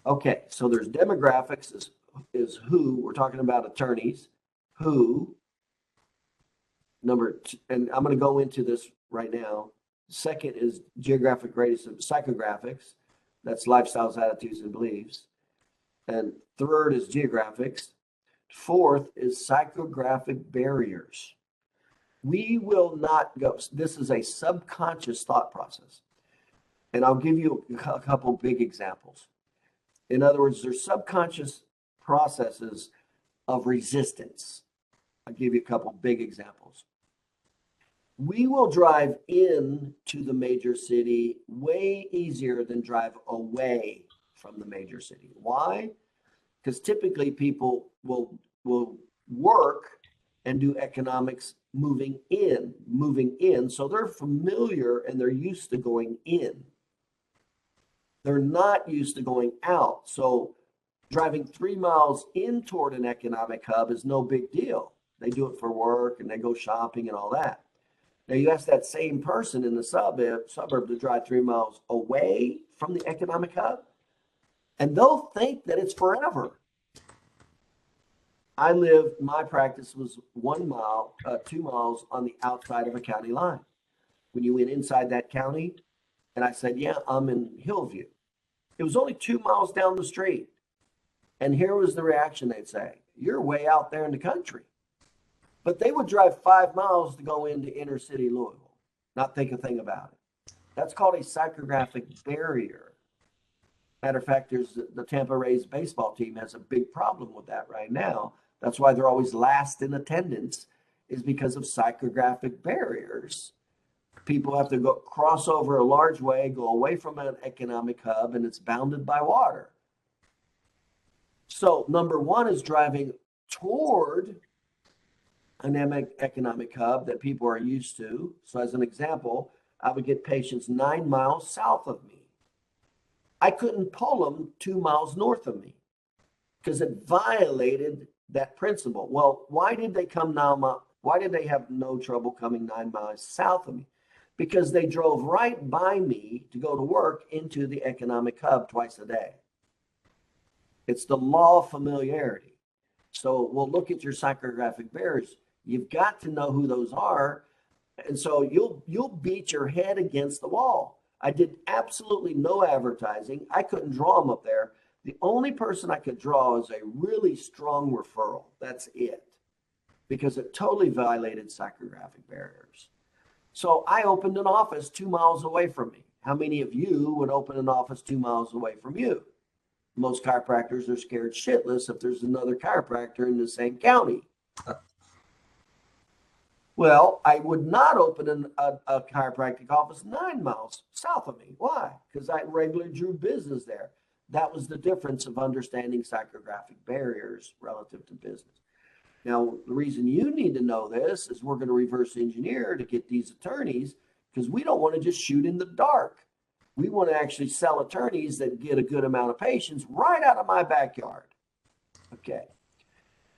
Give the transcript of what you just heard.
Okay, so there's demographics is who, we're talking about attorneys, who, number two, and I'm going to go into this right now. Second is geographic radius of psychographics. That's lifestyles, attitudes, and beliefs. And third is geographics. Fourth is psychographic barriers. We will not go, this is a subconscious thought process. And I'll give you a couple big examples. In other words, there's subconscious processes of resistance. I'll give you a couple big examples. We will drive in to the major city way easier than drive away from the major city. Why? Because typically people will work and do economics moving in. So they're familiar and they're used to going in. They're not used to going out. So driving 3 miles in toward an economic hub is no big deal. They do it for work and they go shopping and all that. Now you ask that same person in the suburb to drive 3 miles away from the economic hub, and they'll think that it's forever. My practice was 1 mile, 2 miles on the outside of a county line. When you went inside that county, and I said, yeah, I'm in Hillview. It was only 2 miles down the street. And here was the reaction they'd say, you're way out there in the country. But they would drive 5 miles to go into inner city Louisville, not think a thing about it. That's called a psychographic barrier. Matter of fact, there's the Tampa Rays baseball team has a big problem with that right now. That's why they're always last in attendance, is because of psychographic barriers. People have to go cross over a large way, go away from an economic hub, and it's bounded by water. So number one is driving toward an economic hub that people are used to. So as an example, I would get patients 9 miles south of me. I couldn't pull them 2 miles north of me because it violated that principle. Well, why did they come 9 miles? Why did they have no trouble coming 9 miles south of me? Because they drove right by me to go to work into the economic hub twice a day. It's the law of familiarity. So we'll look at your psychographic barriers. You've got to know who those are. And so you'll beat your head against the wall. I did absolutely no advertising. I couldn't draw them up there. The only person I could draw is a really strong referral. That's it. Because it totally violated psychographic barriers. So I opened an office 2 miles away from me. How many of you would open an office 2 miles away from you? Most chiropractors are scared shitless if there's another chiropractor in the same county. Well, I would not open a chiropractic office 9 miles south of me. Why? Because I regularly drew business there. That was the difference of understanding psychographic barriers relative to business. Now, the reason you need to know this is we're going to reverse engineer to get these attorneys, because we don't want to just shoot in the dark. We want to actually sell attorneys that get a good amount of patients right out of my backyard. Okay.